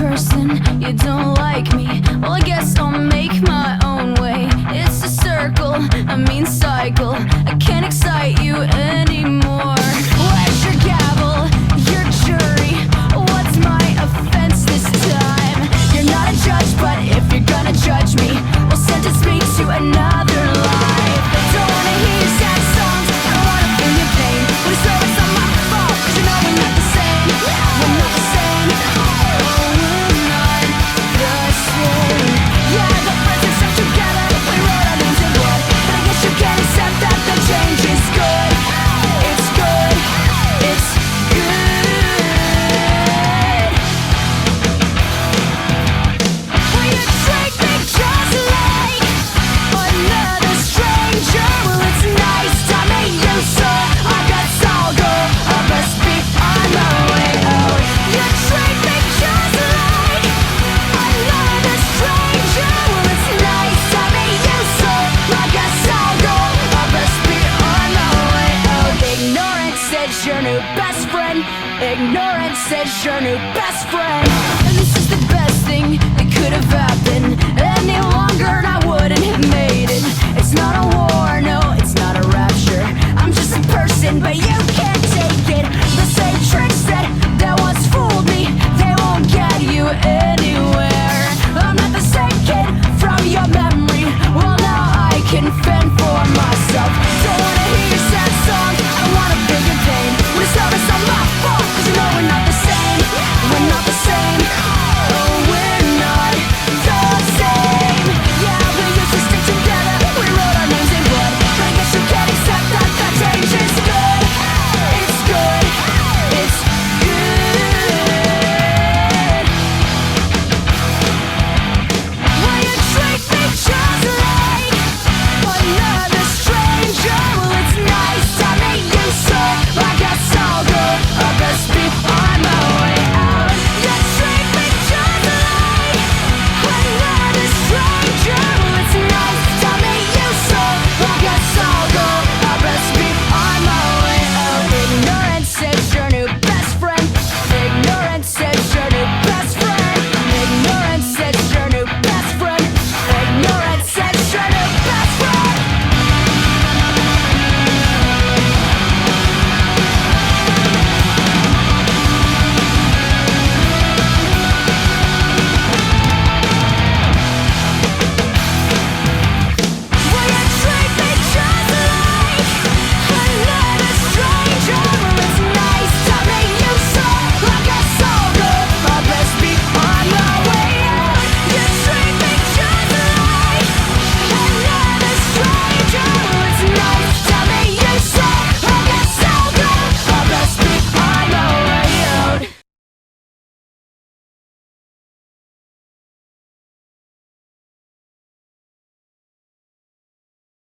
person, you don't like me. Well, I guess I'll make my own way. It's a circle, a mean cycle. I can't excite you anymore. Where's your gavel, your jury? What's my offense this time? You're not a judge, but if you're gonna judge me, well, sentence me to another life. Don't wanna hear your sad songs, I don't wanna feel your pain. But it's always not my fault, 'cause you know we're not the same. We're not the same. Oh, we're not the same. Yeah, the friends are stuck together, we wrote our names in blood. But I guess you can't accept that the change is good. It's good. It's good. Will you treat me just like another stranger? Well, it's nice to meet you, so I guess I'll go. I must be on my way out. You treat me just like another stranger. Well, it's nice to meet you, so I guess I'll go. I must be on my way out. Ignorance is your new best friend. Ignorance is your new best friend.